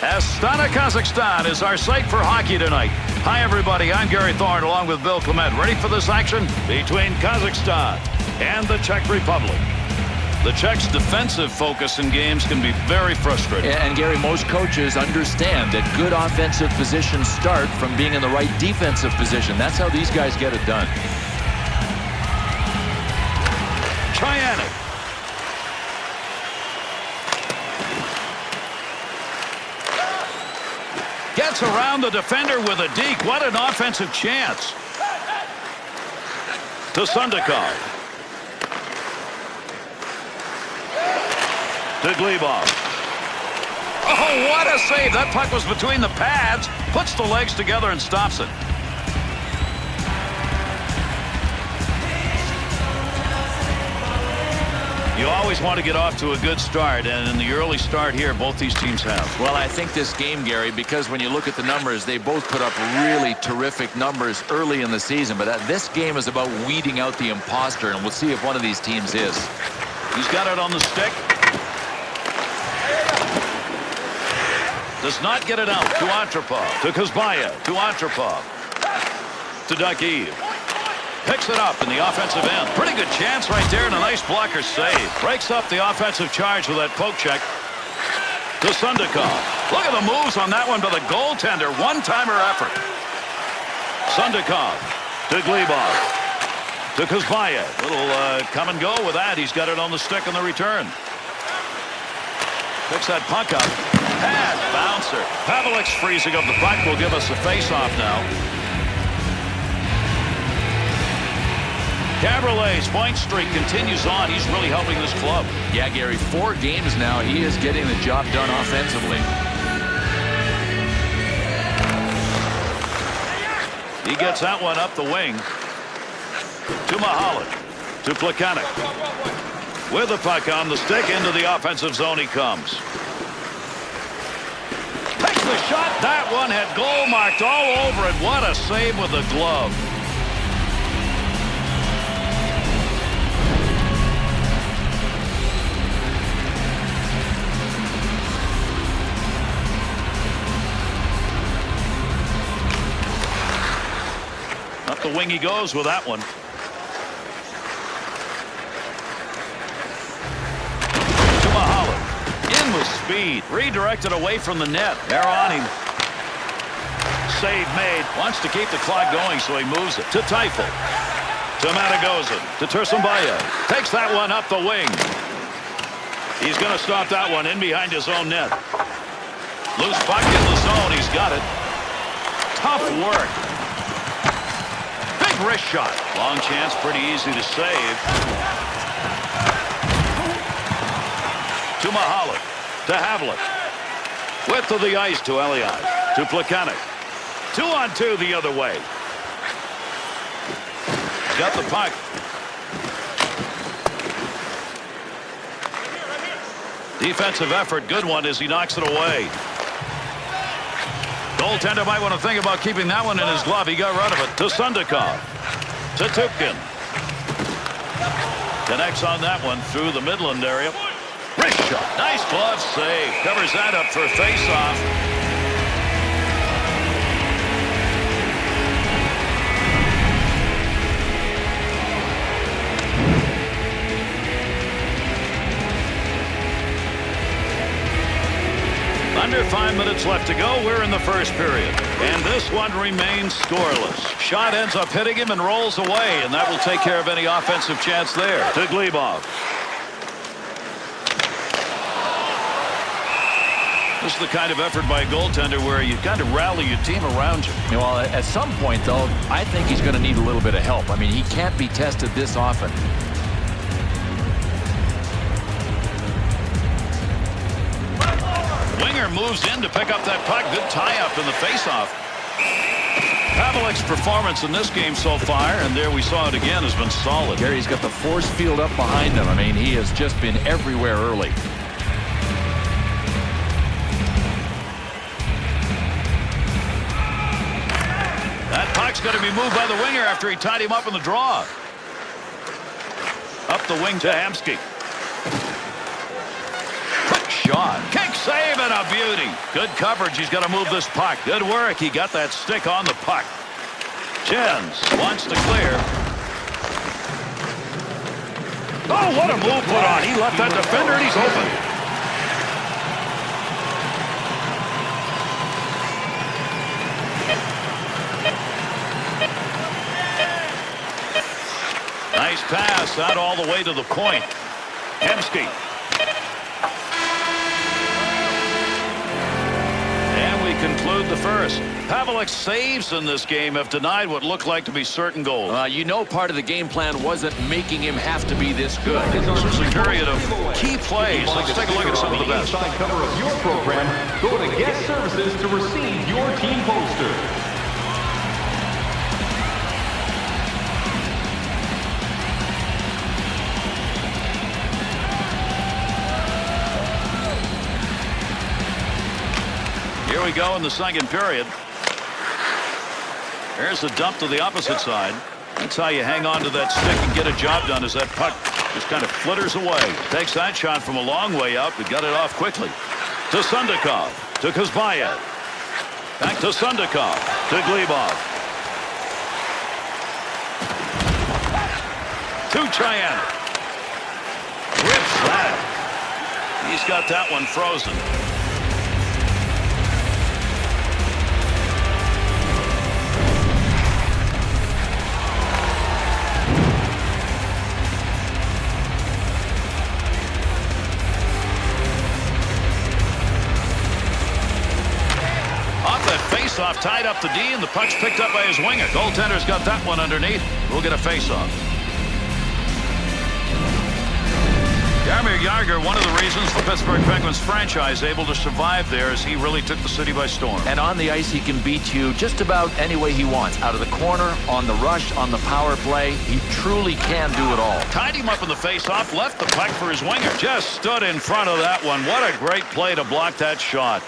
Astana, Kazakhstan is our site for hockey tonight. Hi, everybody. I'm Gary Thorne along with Bill Clement. Ready for this action between Kazakhstan and the Czech Republic. The Czechs' defensive focus in games can be very frustrating. And Gary, most coaches understand that good offensive positions start from being in the right defensive position. That's how these guys get it done. Trianic. Gets around the defender with a deke. What an offensive chance. To Sundakov. To Glebov. Oh, what a save. That puck was between the pads. Puts the legs together and stops it. You always want to get off to a good start, and in the early start here, both these teams have. Well, I think this game, Gary, because when you look at the numbers, they both put up really terrific numbers early in the season. But this game is about weeding out the imposter, and we'll see if one of these teams is. He's got it on the stick. Does not get it out to Antropov. To Kuzbaya. To Antropov. To Duckiv. Picks it up in the offensive end. Pretty good chance right there and a nice blocker save. Breaks up the offensive charge with that poke check. To Sundakov. Look at the moves on that one by the goaltender. One-timer effort. Sundakov. To Glebov. To Kuzbaya. Little come and go with that. He's got it on the stick on the return. Picks that puck up. Pad bouncer. Pavelik's freezing up the puck will give us a face-off now. Cabriolet's point streak continues on. He's really helping this club. Yeah, Gary, 4 games now. He is getting the job done offensively. He gets that one up the wing. To Mahalik. To Plekanec. With the puck on the stick, into the offensive zone he comes. Takes the shot. That one had goal marked all over it. What a save with the glove. Up the wing he goes with that one. To Mahalik. In with speed. Redirected away from the net. They're on him. Save made. Wants to keep the clock going, so he moves it. To Teifel. To Matagozin. To Tursumbaya. Takes that one up the wing. He's going to stop that one in behind his own net. Loose puck in the zone. He's got it. Tough work. Wrist shot. Long chance, pretty easy to save. To Mahalik. To Havlik. Width of the ice to Elias. To Plekanec. 2-on-2 the other way. Got the puck. Defensive effort. Good one as he knocks it away. Goaltender might want to think about keeping that one in his glove. He got rid of it. To Sundakov. To Tupkin. Connects on that one through the Midland area. Wrist shot. Nice glove save. Covers that up for a face-off. Under 5 minutes left to go. We're in the first period. And this one remains scoreless. Shot ends up hitting him and rolls away, and that will take care of any offensive chance there. To Glebov. This is the kind of effort by a goaltender where you kind of rally your team around you. Well, at some point, though, I think he's going to need a little bit of help. I mean, he can't be tested this often. Winger moves in to pick up that puck. Good tie-up in the face-off. Pavelik's performance in this game so far, and there we saw it again, has been solid. Gary's got the force field up behind him. I mean, he has just been everywhere early. That puck's going to be moved by the winger after he tied him up in the draw. Up the wing to Hamsky. Quick shot. Kicks save and a beauty. Good coverage. He's got to move this puck. Good work. He got that stick on the puck. Jens wants to clear. Oh, what a move put on. He left that defender and he's open. Nice pass out all the way to the point. Hemsky. And we conclude the first. Pavelek's saves in this game have denied what looked like to be certain goals. You know, part of the game plan wasn't making him have to be this good. This was a period of key plays. Let's take a look at some of the best. Inside cover of your program, go to Guest Services to receive your team poster. Here we go in the second period. Here's the dump to the opposite side. That's how you hang on to that stick and get a job done, as that puck just kind of flitters away. Takes that shot from a long way out, but got it off quickly. To Sundakov. To Kazbayev. Back to Sundakov. To Glebov. To Cheyenne. Rips that. He's got that one frozen. Face-off tied up the D, and the puck's picked up by his winger. Goaltender's got that one underneath. We'll get a face-off. Jaromir Jagr, one of the reasons the Pittsburgh Penguins franchise able to survive there, is he really took the city by storm. And on the ice, he can beat you just about any way he wants. Out of the corner, on the rush, on the power play. He truly can do it all. Tied him up in the face-off, left the puck for his winger. Just stood in front of that one. What a great play to block that shot.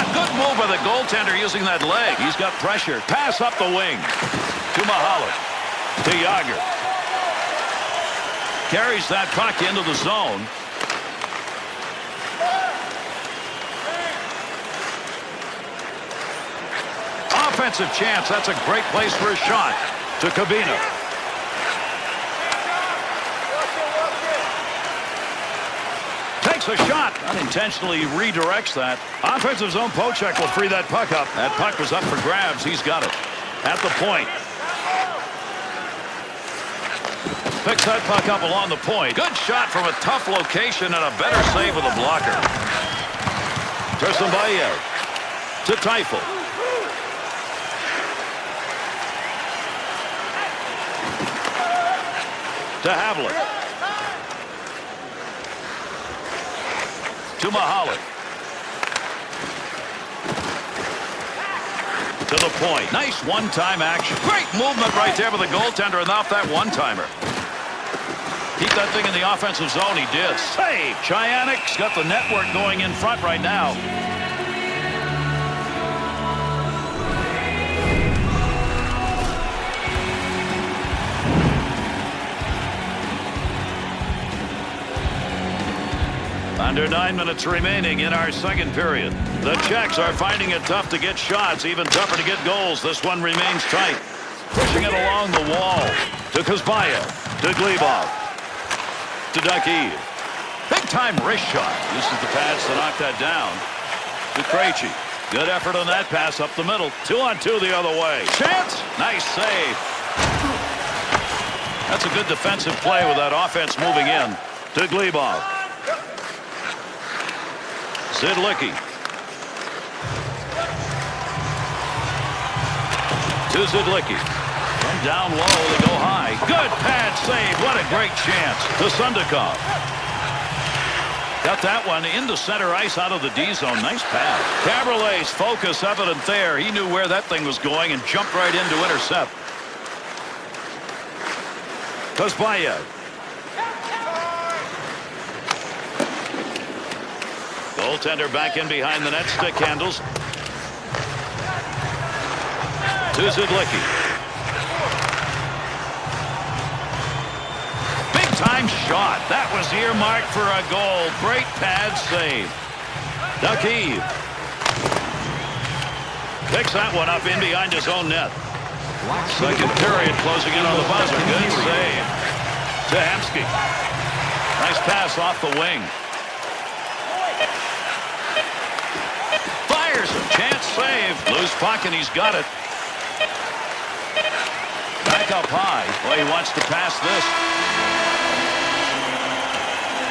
Good move by the goaltender using that leg. He's got pressure. Pass up the wing. To Mahalik. To Jagr. Carries that puck into the zone. Offensive chance. That's a great place for a shot. To Kabina. Takes a shot. Unintentionally redirects that. Offensive zone pocheck will free that puck up. That puck was up for grabs. He's got it. At the point. Picks that puck up along the point. Good shot from a tough location and a better save with a blocker. Tersambayev. To Teifel. To Havlik. To Mahalik. To the point. Nice one-time action. Great movement right there with the goaltender and off that one-timer. Keep that thing in the offensive zone. He did. Save. Cheyenne's got the network going in front right now. Under 9 minutes remaining in our second period. The Czechs are finding it tough to get shots, even tougher to get goals. This one remains tight. Pushing it along the wall. To Kazbayev. To Glebov. To Duckie. Big-time wrist shot. Uses the pads to knock that down. To Krejci. Good effort on that pass up the middle. 2-on-2 the other way. Chance. Nice save. That's a good defensive play with that offense moving in. To Glebov. Zidlicki. To Zidlicki. From down low, they go high. Good pad save. What a great chance. To Sundakov. Got that one into center ice out of the D zone. Nice pass. Cabriolet's focus evident there. He knew where that thing was going and jumped right in to intercept. Kazbayev. Goaltender back in behind the net. Stick handles. To Zidlicki. Big Time shot. That was earmarked for a goal. Great pad save. Duckie picks that one up in behind his own net. Second period closing in on the buzzer. Good save. Tahemsky. Nice pass off the wing. Fires a chance save. Loose puck and he's got it. Back up high. Well, he wants to pass this.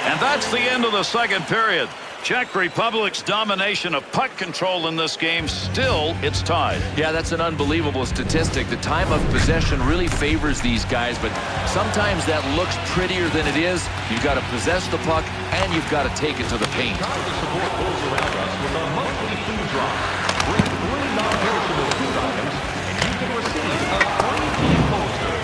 And that's the end of the second period. Czech Republic's domination of puck control in this game, still it's tied. Yeah, that's an unbelievable statistic. The time of possession really favors these guys, but sometimes that looks prettier than it is. You've got to possess the puck, and you've got to take it to the paint. Time to support those around us with a monthly food drop. Bring 3 non-perishable food items, and you can receive a free team poster.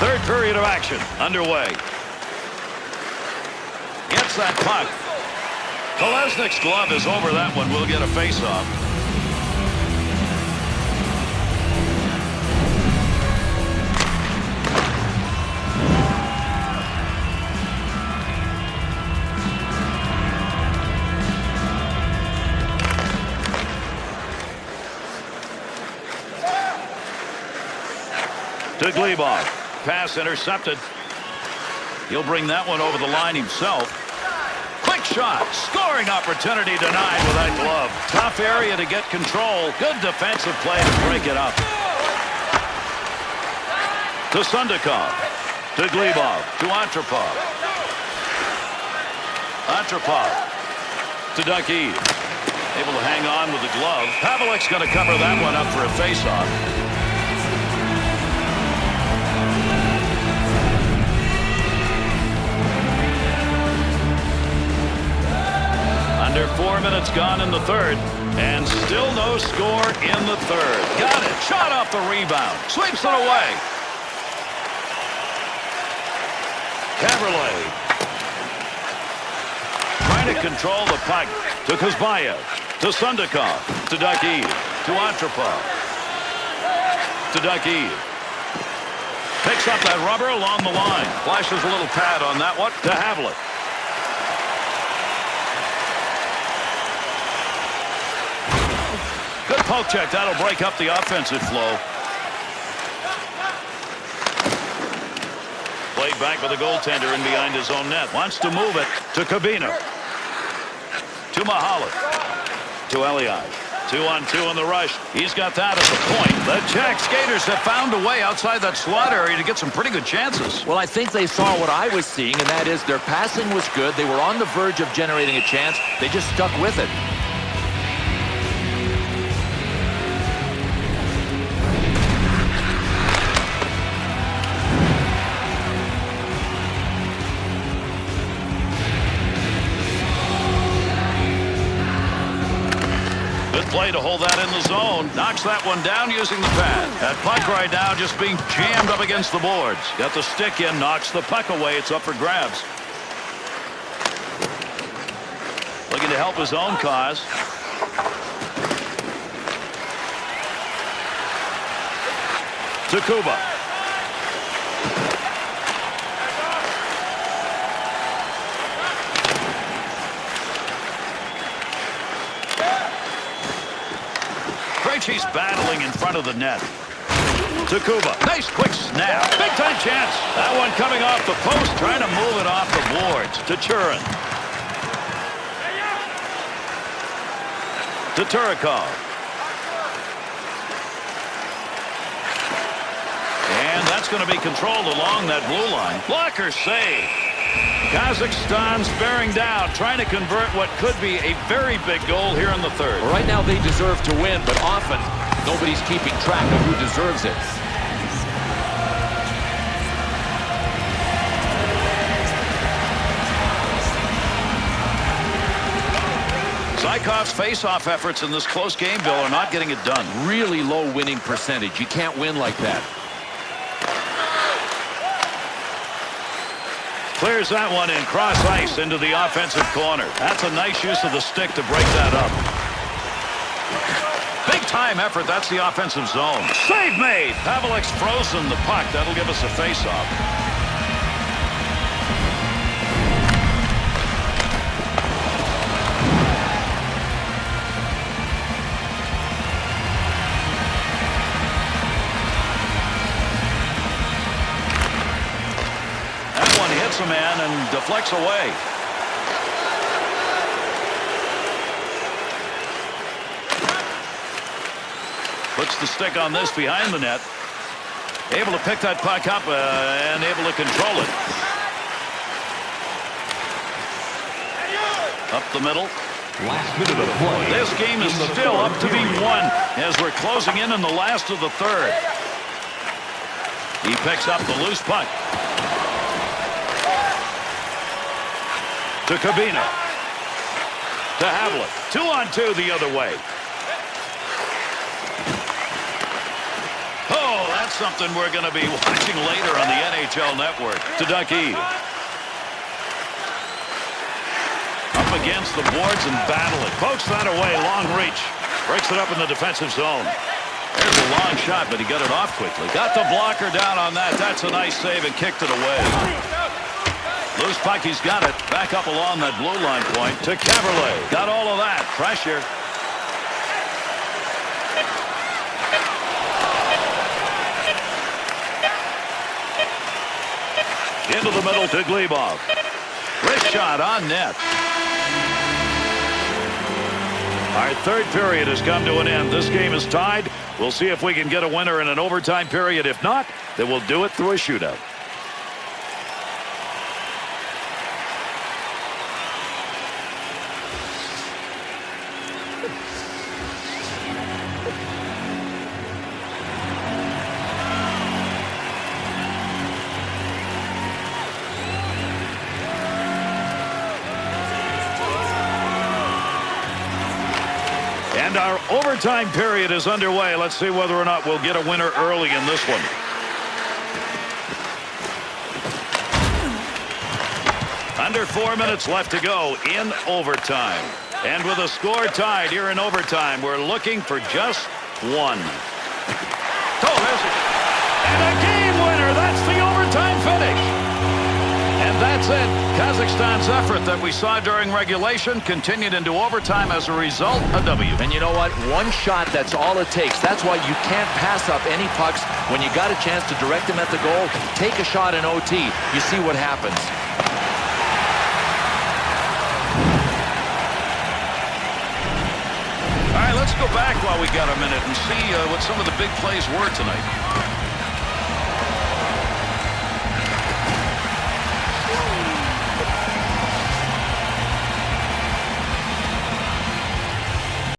Third period of action underway. Gets that puck. Kolesnik's glove is over that one. We'll get a face-off. To Glebov. Pass intercepted. He'll bring that one over the line himself. Quick shot. Scoring opportunity denied with that glove. Tough area to get control. Good defensive play to break it up. To Sundakov. To Glebov. To Antropov. Antropov. To Duckie. Able to hang on with the glove. Pavelik's going to cover that one up for a face-off. Under 4 minutes gone in the third, and still no score in the third. Got it. Shot off the rebound. Sweeps it away. Caberlet. Trying to control the puck. To Kuzbayev. To Sundakov. To Duckie. To Antropov. To Duckie. Picks up that rubber along the line. Flashes a little pad on that one. To Havlik. Good poke check. That'll break up the offensive flow. Played back with the goaltender in behind his own net. Wants to move it to Kabina. To Mahalik. To Elias. 2-on-2 in the rush. He's got that at the point. The Czech skaters have found a way outside that slot area to get some pretty good chances. Well, I think they saw what I was seeing, and that is their passing was good. They were on the verge of generating a chance. They just stuck with it. Play to hold that in the zone. Knocks that one down using the pad. That puck right now just being jammed up against the boards. Got the stick in, knocks the puck away. It's up for grabs. Looking to help his own cause. To Kuba. He's battling in front of the net. To Kuba. Nice quick snap. Big time chance. That one coming off the post, trying to move it off the boards. To Churin. To Turikov. And that's going to be controlled along that blue line. Blocker save. Kazakhstan's bearing down, trying to convert what could be a very big goal here in the third. Well, right now they deserve to win, but often nobody's keeping track of who deserves it. Zaikov's face-off efforts in this close game, Bill, are not getting it done. Really low winning percentage. You can't win like that. Clears that one in cross ice into the offensive corner. That's a nice use of the stick to break that up. Big time effort. That's the offensive zone. Save made. Pavelik's frozen the puck. That'll give us a face-off. That one hits a man and deflects away. Puts the stick on this behind the net. Able to pick that puck up and able to control it. Up the middle. Last minute of play. This game is still up to be won as we're closing in the last of the third. He picks up the loose puck. To Kabina. To Havlik. 2-on-2 the other way. Oh, that's something we're going to be watching later on the NHL Network. To Ducky. Up against the boards and battling. Pokes that away. Long reach. Breaks it up in the defensive zone. There's a long shot, but he got it off quickly. Got the blocker down on that. That's a nice save and kicked it away. Loose puck, he's got it. Back up along that blue line point to Caberlet. Got all of that. Pressure. Into the middle to Glebov. Wrist shot on net. Our third period has come to an end. This game is tied. We'll see if we can get a winner in an overtime period. If not, then we'll do it through a shootout. And our overtime period is underway. Let's see whether or not we'll get a winner early in this one. Under 4 minutes left to go in overtime. And with a score tied here in overtime, we're looking for just one. Oh, there's it. And a game winner. That's the overtime finish. And that's it. Kazakhstan's effort that we saw during regulation continued into overtime as a result, a W. And you know what? One shot, that's all it takes. That's why you can't pass up any pucks. When you got a chance to direct them at the goal, take a shot in OT. You see what happens. All right, let's go back while we got a minute and see what some of the big plays were tonight.